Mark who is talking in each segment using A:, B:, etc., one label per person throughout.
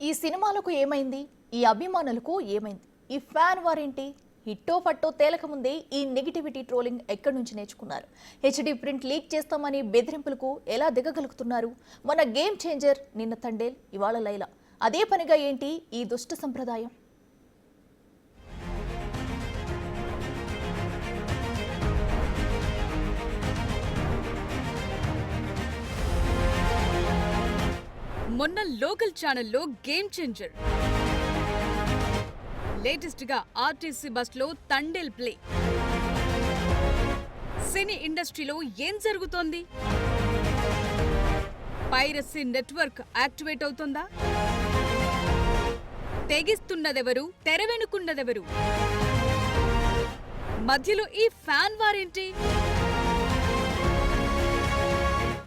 A: ఈ సినిమాలకు ఏమైంది, ఈ అభిమానులకు ఏమైంది, ఈ ఫ్యాన్ వారేంటి? హిట్టో ఫట్టో తేలకముందే ఈ నెగిటివిటీ ట్రోలింగ్ ఎక్కడి నుంచి నేర్చుకున్నారు? హెచ్డి ప్రింట్ లీక్ చేస్తామని బెదిరింపులకు ఎలా దిగగలుగుతున్నారు? మన గేమ్ చేంజర్ నిన్న తండేల్, ఇవాళ లైలా. అదే పనిగా ఏంటి ఈ దుష్ట సంప్రదాయం?
B: మొన్న లోకల్ ఛానల్లో గేమ్ చేంజర్, లేటెస్ట్ గా ఆర్టీసీ బస్ లో తండేల్ ప్లే. సినీ ఇండస్ట్రీలో ఏం జరుగుతోంది? పైరసీ నెట్వర్క్ యాక్టివేట్ అవుతోందా? తెగిస్తున్నదెవరు, తెర వెనుకున్నదెవరు? మధ్యలో ఈ ఫ్యాన్ వారేంటి?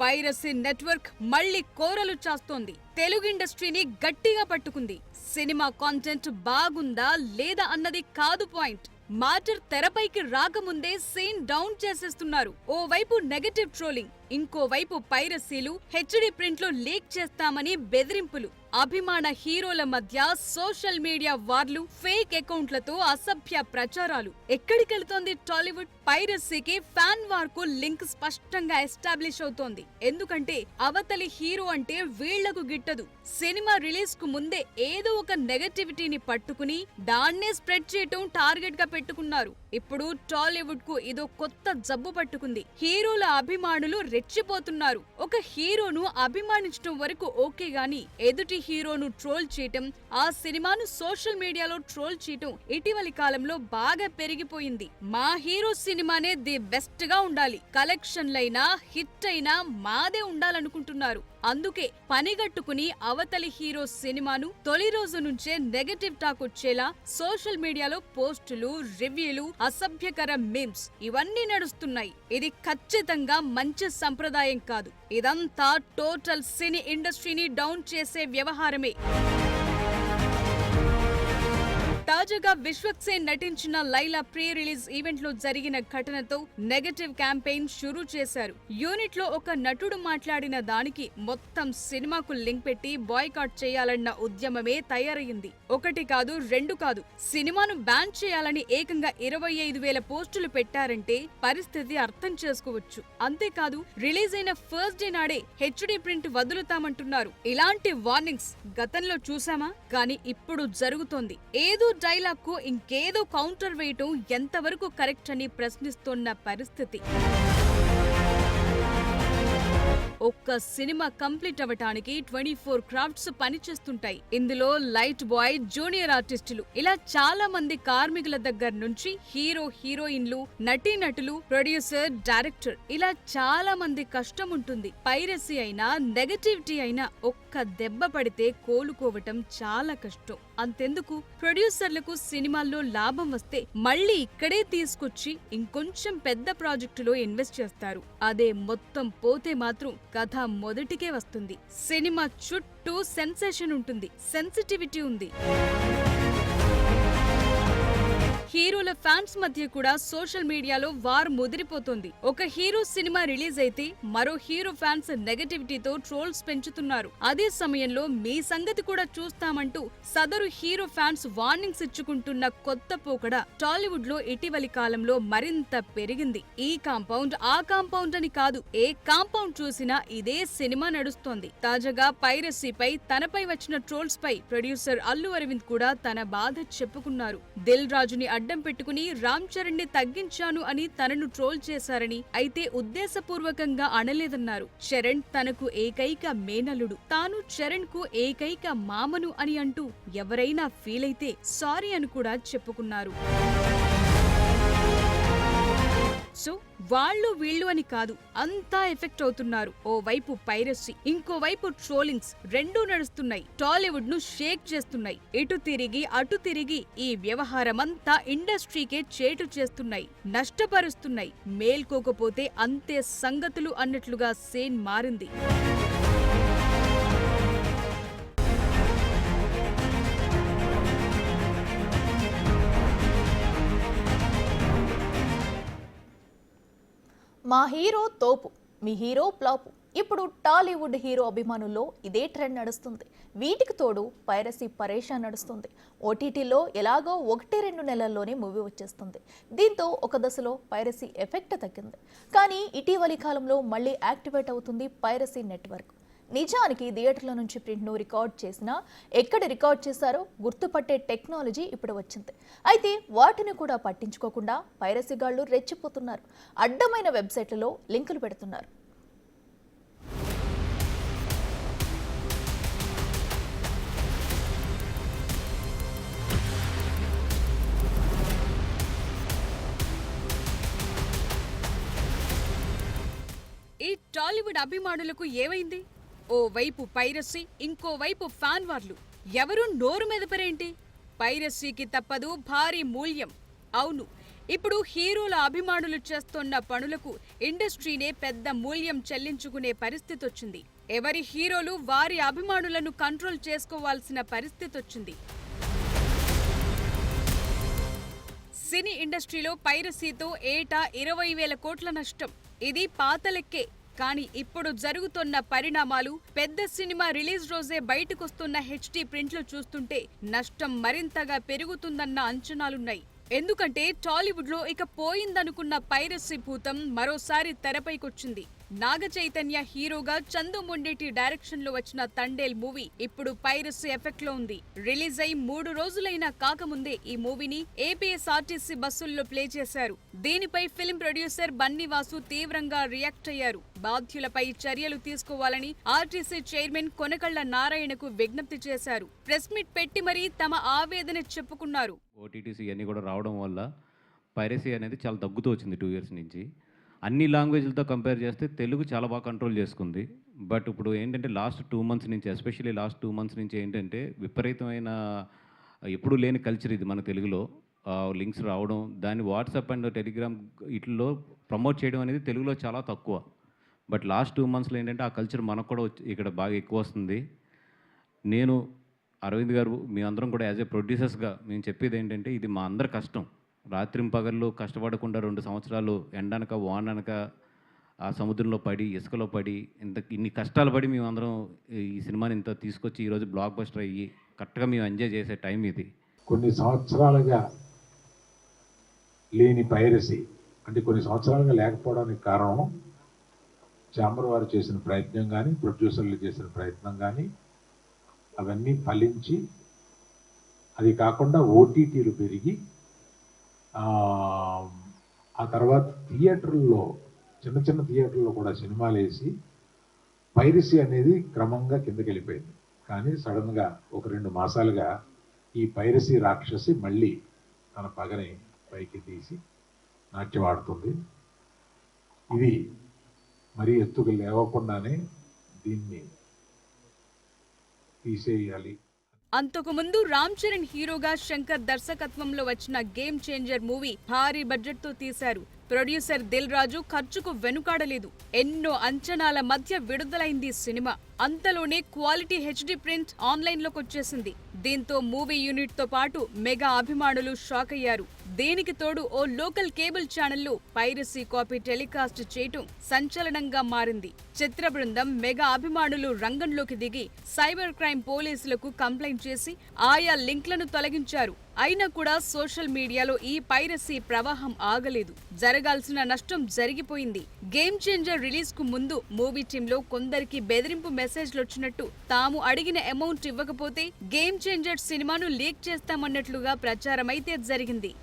B: పైరసీ నెట్వర్క్ మళ్లీ కోరలు చాస్తోంది. తెలుగు ఇండస్ట్రీని గట్టిగా పట్టుకుంది. సినిమా కాంటెంట్ బాగుందా లేదా అన్నది కాదు పాయింట్. మ్యాటర్ తెరపైకి రాకముందే సీన్ డౌన్ చేసేస్తున్నారు. ఓవైపు నెగటివ్ ట్రోలింగ్, ఇంకోవైపు పైరసీలు, హెచ్డి ప్రింట్లు లీక్ చేస్తామని బెదిరింపులు. అభిమాన హీరోల మధ్య సోషల్ మీడియా వార్లు, ఫేక్ అకౌంట్లతో అసభ్య ప్రచారాలు. ఎక్కడికెళ్తోంది టాలీవుడ్? పైరసీకి, ఫ్యాన్ వార్ కు లింక్ స్పష్టంగా ఎస్టాబ్లిష్ అవుతోంది. ఎందుకంటే అవతలి హీరో అంటే వీళ్లకు గిట్టదు. సినిమా రిలీజ్ కు ముందే ఏదో ఒక నెగటివిటీని పట్టుకుని దాన్నే స్ప్రెడ్ చేయటం టార్గెట్ గా పెట్టుకున్నారు. ఇప్పుడు టాలీవుడ్ కు ఇదో కొత్త జబ్బు పట్టుకుంది. హీరోల అభిమానులు రెచ్చిపోతున్నారు. ఒక హీరోను అభిమానించడం వరకు ఓకే గాని ఎదుటి హీరోను ట్రోల్ చేయటం, ఆ సినిమాను సోషల్ మీడియాలో ట్రోల్ చేయటం ఇటీవలి కాలంలో బాగా పెరిగిపోయింది. మా హీరో సినిమానే ది బెస్ట్ గా ఉండాలి, కలెక్షన్లైనా హిట్ అయినా మాదే ఉండాలనుకుంటున్నారు. అందుకే పనిగట్టుకుని అవతలి హీరో సినిమాను తొలి రోజు నుంచే నెగటివ్ టాక్ వచ్చేలా సోషల్ మీడియాలో పోస్టులు, రివ్యూలు, అసభ్యకర మీమ్స్ ఇవన్నీ నడుస్తున్నాయి. ఇది ఖచ్చితంగా మంచి సంప్రదాయం కాదు. ఇదంతా టోటల్ సినీ ఇండస్ట్రీని డౌన్ చేసే వ్యవహారమే. తాజాగా విశ్వక్ సేన్ నటించిన లైలా ప్రీ రిలీజ్ ఈవెంట్ లో జరిగిన ఘటనతో నెగటివ్ క్యాంపెయిన్ షురూ చేశారు. యూనిట్ లో ఒక నటుడు మాట్లాడిన దానికి మొత్తం సినిమాకు లింక్ పెట్టి బాయ్కాట్ చేయాలన్న ఉద్యమమే తయారయ్యింది. ఒకటి కాదు, రెండు కాదు, సినిమాను బ్యాన్ చేయాలని ఏకంగా 25,000 పోస్టులు పెట్టారంటే పరిస్థితి అర్థం చేసుకోవచ్చు. అంతేకాదు, రిలీజ్ అయిన ఫస్ట్ డే నాడే హెచ్డి ప్రింట్ వదులుతామంటున్నారు. ఇలాంటి వార్నింగ్స్ గతంలో చూసామా? కానీ ఇప్పుడు జరుగుతోంది. ఏదో డైలాగ్ కు ఇంకేదో కౌంటర్ వేయటం ఎంతవరకు కరెక్ట్ అని ప్రశ్నిస్తోన్న పరిస్థితి. ఒక్క సినిమా కంప్లీట్ అవ్వటానికి 24 క్రాఫ్ట్స్ పనిచేస్తుంటాయి. ఇందులో లైట్ బాయ్, జూనియర్ ఆర్టిస్టులు, ఇలా చాలా మంది కార్మికుల దగ్గర నుంచి హీరో, హీరోయిన్లు, నటీనటులు, ప్రొడ్యూసర్, డైరెక్టర్, ఇలా చాలా మంది కష్టం ఉంటుంది. పైరసీ అయినా, నెగటివిటీ అయినా ఒక్క దెబ్బ పడితే కోలుకోవటం చాలా కష్టం. అంతెందుకు, ప్రొడ్యూసర్లకు సినిమాల్లో లాభం వస్తే మళ్లీ ఇక్కడే తీసుకొచ్చి ఇంకొంచెం పెద్ద ప్రాజెక్టులో ఇన్వెస్ట్ చేస్తారు. అదే మొత్తం పోతే మాత్రం కథ మొదటికే వస్తుంది. సినిమా చుట్టూ సెన్సేషన్ ఉంటుంది, సెన్సిటివిటీ ఉంది. హీరోల ఫ్యాన్స్ మధ్య కూడా సోషల్ మీడియాలో వార్ ముదిరిపోతుంది. ఒక హీరో సినిమా రిలీజ్ అయితే మరో హీరో ఫ్యాన్స్ నెగటివిటీతో ట్రోల్స్ పెంచుతున్నారు. అదే సమయంలో మీ సంగతి కూడా చూస్తామంటూ సదరు హీరో ఫ్యాన్స్ వార్నింగ్స్ ఇచ్చుకుంటున్న కొత్త పోకడ టాలీవుడ్ లో ఇటీవలి కాలంలో మరింత పెరిగింది. ఈ కాంపౌండ్, ఆ కాంపౌండ్ అని కాదు, ఏ కాంపౌండ్ చూసినా ఇదే సినిమా నడుస్తోంది. తాజాగా పైరసీపై, తనపై వచ్చిన ట్రోల్స్ పై ప్రొడ్యూసర్ అల్లు అరవింద్ కూడా తన బాధ చెప్పుకున్నారు. దిల్ రాజుని అడ్డం పెట్టుకుని రామ్ చరణ్ ని తగ్గించాను అని తనను ట్రోల్ చేశారని, అయితే ఉద్దేశపూర్వకంగా అనలేదన్నారు. చరణ్ తనకు ఏకైక మేనల్లుడు, తాను చరణ్ కు ఏకైక మామను అని అంటూ ఎవరైనా ఫీల్ అయితే సారీ అని కూడా చెప్పుకున్నారు. సో వాళ్ళు వీళ్ళు అని కాదు, అంతా ఎఫెక్ట్ అవుతున్నారు. ఓవైపు పైరసీ, ఇంకోవైపు ట్రోలింగ్స్ రెండూ నడుస్తున్నాయి. టాలీవుడ్ ను షేక్ చేస్తున్నాయి. ఇటు తిరిగి అటు తిరిగి ఈ వ్యవహారమంతా ఇండస్ట్రీకే చేటు చేస్తున్నాయి, నష్టపరుస్తున్నాయి. మేల్కోకపోతే అంతే సంగతులు అన్నట్లుగా సీన్ మారింది.
A: మా హీరో తోపు, మీ హీరో ఫ్లాప్. ఇప్పుడు టాలీవుడ్ హీరో అభిమానుల్లో ఇదే ట్రెండ్ నడుస్తుంది. వీటికి తోడు పైరసీ పరేషాన్ నడుస్తుంది. ఓటీటీలో ఎలాగో 1-2 నెలల్లోనే మూవీ వచ్చేస్తుంది. దీంతో ఒక దశలో పైరసీ ఎఫెక్ట్ తగ్గింది. కానీ ఇటీవలి కాలంలో మళ్ళీ యాక్టివేట్ అవుతుంది పైరసీ నెట్వర్క్. నిజానికి థియేటర్ల నుంచి ప్రింట్ను రికార్డ్ చేసినా ఎక్కడ రికార్డ్ చేశారో గుర్తుపట్టే టెక్నాలజీ ఇప్పుడు వచ్చింది. అయితే వాటిని కూడా పట్టించుకోకుండా పైరసీ గాళ్లు రెచ్చిపోతున్నారు. అడ్డమైన వెబ్సైట్లలో లింకులు పెడుతున్నారు.
B: ఈ టాలీవుడ్ అభిమానులకు ఏమైంది? ఓ వైపు పైరసీ, ఇంకోవైపు ఫ్యాన్ వార్లు. ఎవరు నోరు మెదపరేంటి? పైరసీకి తప్పదు భారీ మూల్యం. అవును, ఇప్పుడు హీరోల అభిమానులు చేస్తున్న పనులకు ఇండస్ట్రీనే పెద్ద మూల్యం చెల్లించుకునే పరిస్థితి వచ్చింది. ఎవరి హీరోలు వారి అభిమానులను కంట్రోల్ చేసుకోవాల్సిన పరిస్థితి వచ్చింది. సినీ ఇండస్ట్రీలో పైరసీతో ఏటా 20,000 కోట్ల నష్టం. ఇది పాత లెక్కే. కానీ ఇప్పుడు జరుగుతున్న పరిణామాలు, పెద్ద సినిమా రిలీజ్ రోజే బయటకొస్తున్న హెచ్డీ ప్రింట్లు చూస్తుంటే నష్టం మరింతగా పెరుగుతుందన్న అంచనాలున్నాయి. ఎందుకంటే టాలీవుడ్ లో ఇక పోయిందనుకున్న పైరసీ భూతం మరోసారి తెరపైకొచ్చింది. నాగ చైతన్య హీరోగా చందు మొండేటి డైరెక్షన్ లో వచ్చిన తండేల్ మూవీ ఇప్పుడు పైరసీ ఎఫెక్ట్ లో ఉంది. రిలీజ్ అయి 3 రోజులైనా కాకముందే ఈ మూవీని ఏపీఎస్ఆర్టీసీ బస్సుల్లో ప్లే చేశారు. దీనిపై ఫిల్మ్ ప్రొడ్యూసర్ బన్నీవాసు తీవ్రంగా రియాక్ట్ అయ్యారు. బాధ్యులపై చర్యలు తీసుకోవాలని ఆర్టీసీ చైర్మన్ కొనకళ్ల నారాయణకు విజ్ఞప్తి చేశారు. ప్రెస్ మీట్ పెట్టి మరీ తమ ఆవేదన చెప్పుకున్నారు.
C: ఓటీటీసీ అన్నీ కూడా రావడం వల్ల పైరసీ అనేది చాలా తగ్గుతూ వచ్చింది 2 years నుంచి. అన్ని లాంగ్వేజ్లతో కంపేర్ చేస్తే తెలుగు చాలా బాగా కంట్రోల్ చేసుకుంది. బట్ ఇప్పుడు ఏంటంటే లాస్ట్ 2 months నుంచి, ఎస్పెషల్లీ లాస్ట్ 2 months నుంచి ఏంటంటే విపరీతమైన ఎప్పుడూ లేని కల్చర్ ఇది మన తెలుగులో. లింక్స్ రావడం, దాన్ని వాట్సాప్ అండ్ టెలిగ్రామ్ వీటిల్లో ప్రమోట్ చేయడం అనేది తెలుగులో చాలా తక్కువ. బట్ లాస్ట్ 2 monthsలో ఏంటంటే ఆ కల్చర్ మనకు కూడా ఇక్కడ బాగా ఎక్కువ వస్తుంది. నేను అరవింద్ గారు, మీ అందరం కూడా యాజ్ ఏ ప్రొడ్యూసర్స్గా మేము చెప్పేది ఏంటంటే ఇది మా అందరి కష్టం. రాత్రింపగళ్ళు కష్టపడకుండా 2 సంవత్సరాలు ఎండనక వాననక ఆ సముద్రంలో పడి, ఇసుకలో పడి, ఇన్ని కష్టాలు పడి మేము అందరం ఈ సినిమాని ఇంత తీసుకొచ్చి ఈరోజు బ్లాక్ బస్టర్ అయ్యి కరెక్ట్గా మేము ఎంజాయ్ చేసే టైం ఇది.
D: కొన్ని సంవత్సరాలుగా లేని పైరసీ, అంటే కొన్ని సంవత్సరాలుగా లేకపోవడానికి కారణం ఛాంబర్ వారు చేసిన ప్రయత్నం కానీ, ప్రొడ్యూసర్లు చేసిన ప్రయత్నం కానీ అవన్నీ ఫలించి, అది కాకుండా ఓటీటీలు పెరిగి ఆ తర్వాత థియేటర్లో, చిన్న చిన్న థియేటర్లో కూడా సినిమాలు వేసి పైరసీ అనేది క్రమంగా కిందకి వెళ్ళిపోయింది. కానీ సడన్గా ఒక 2 మాసాలుగా ఈ పైరసీ రాక్షసి మళ్ళీ తన పగని పైకి తీసి నాట్యమాడుతుంది. ఇది మరీ ఎత్తుకు లేవకుండానే దీన్ని తీసేయాలి.
B: అంతకుముందు రామ్ చరణ్ హీరోగా శంకర్ దర్శకత్వంలో వచ్చిన గేమ్ చేంజర్ మూవీ భారీ బడ్జెట్ తో తీశారు. ప్రొడ్యూసర్ దిల్ రాజు ఖర్చుకు వెనుకాడలేదు. ఎన్నో అంచనాల మధ్య విడుదలైంది సినిమా. అంతలోనే క్వాలిటీ హెచ్డీ ప్రింట్ ఆన్లైన్లోకి వచ్చేసింది. దీంతో మూవీ యూనిట్ తో పాటు మెగా అభిమానులు షాక్ అయ్యారు. దీనికి తోడు ఓ లోకల్ కేబుల్ ఛానల్లో పైరసీ కాపీ టెలికాస్ట్ చేయటం సంచలనంగా మారింది. చిత్ర బృందం, మెగా అభిమానులు రంగంలోకి దిగి సైబర్ క్రైమ్ పోలీసులకు కంప్లైంట్ చేసి ఆయా లింక్లను తొలగించారు. అయినా కూడా సోషల్ మీడియాలో ఈ పైరసీ ప్రవాహం ఆగలేదు. జరగాల్సిన నష్టం జరిగిపోయింది. గేమ్ చేంజర్ రిలీజ్ కు ముందు మూవీ టీంలో కొందరికి బెదిరింపు మెసేజ్లు వచ్చినట్టు, తాము అడిగిన అమౌంట్ ఇవ్వకపోతే గేమ్ చేంజర్ సినిమాను లీక్ చేస్తామన్నట్లుగా ప్రచారమైతే జరిగింది.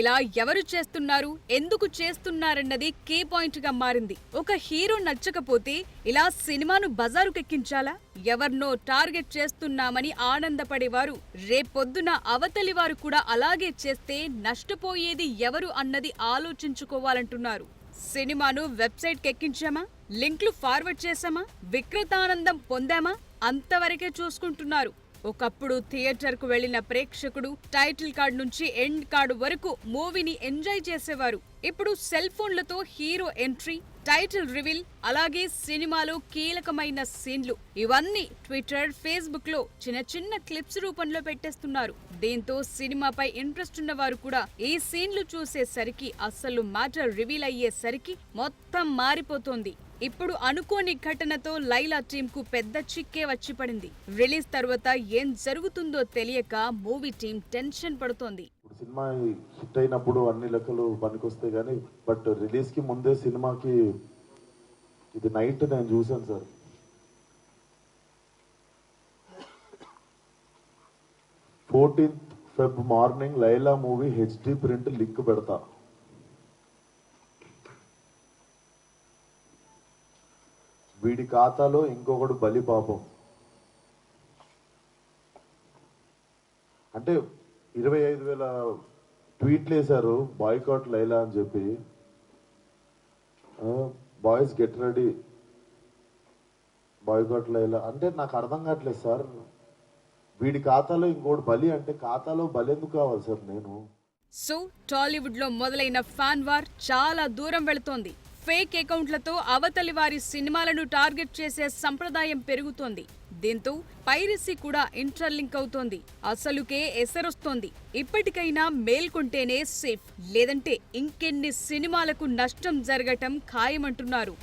B: ఇలా ఎవరు చేస్తున్నారు, ఎందుకు చేస్తున్నారన్నది కీ పాయింట్ గా మారింది. ఒక హీరో నచ్చకపోతే ఇలా సినిమాను బజారుకెక్కించాలా? ఎవర్నో టార్గెట్ చేస్తున్నామని ఆనందపడేవారు రేపొద్దున అవతలి వారు కూడా అలాగే చేస్తే నష్టపోయేది ఎవరు అన్నది ఆలోచించుకోవాలంటున్నారు. సినిమాను వెబ్సైట్ కెక్కించామా, లింక్లు ఫార్వర్డ్ చేశామా, విక్రేతానందం పొందామా అంతవరకే చూసుకుంటున్నారు. ఒకప్పుడు థియేటర్కు వెళ్లిన ప్రేక్షకుడు టైటిల్ కార్డ్ నుంచి ఎండ్ కార్డు వరకు మూవీని ఎంజాయ్ చేసేవారు. ఇప్పుడు సెల్ ఫోన్లతో హీరో ఎంట్రీ, టైటిల్ రివీల్, అలాగే సినిమాలో కీలకమైన సీన్లు ఇవన్నీ ట్విట్టర్, ఫేస్బుక్ లో చిన్న చిన్న క్లిప్స్ రూపంలో పెట్టేస్తున్నారు. దీంతో సినిమాపై ఇంట్రెస్ట్ ఉన్న వారు కూడా ఈ సీన్లు చూసేసరికి, అసలు మ్యాటర్ రివీల్ అయ్యేసరికి మొత్తం మారిపోతోంది. ఇప్పుడు అనుకోని ఘటనతో లైలా టీమ్ కు పెద్ద చిక్కే వచ్చి పడింది. రిలీజ్ తర్వాత ఏం జరుగుతుందో తెలియక మూవీ టీం టెన్షన్ పడుతోంది.
E: సినిమా హిట్ అయినప్పుడు అన్ని లెక్కలు పనికొస్తాయి కానీ, బట్ రిలీజ్ కి ముందే సినిమాకి ఇది నైట్ నేను చూసాను sir. 14th Feb morning Laila movie HD print link పెడతా. వీడి ఖాతాలో ఇంకొకడు బలి పాపం. అంటే 25,000 ట్వీట్లు వేశారు బాయ్కాట్ లైలా అని చెప్పి. Boys get ready, boycott Laila అంటే నాకు అర్థం కావట్లేదు సార్. వీడి ఖాతాలో ఇంకోటి బలి అంటే ఖాతాలో బలి ఎందుకు కావాలి సార్? నేను
B: సో టాలీవుడ్ లో మొదలైన ఫ్యాన్ వార్ చాలా దూరం వెళుతోంది. ఫేక్ అకౌంట్లతో అవతలి వారి సినిమాలను టార్గెట్ చేసే సంప్రదాయం పెరుగుతోంది. దీంతో పైరసీ కూడా ఇంటర్లింక్ అవుతోంది. అసలుకే ఎసరొస్తోంది. ఇప్పటికైనా మేల్కొంటేనే సేఫ్, లేదంటే ఇంకెన్ని సినిమాలకు నష్టం జరగటం ఖాయమంటున్నారు.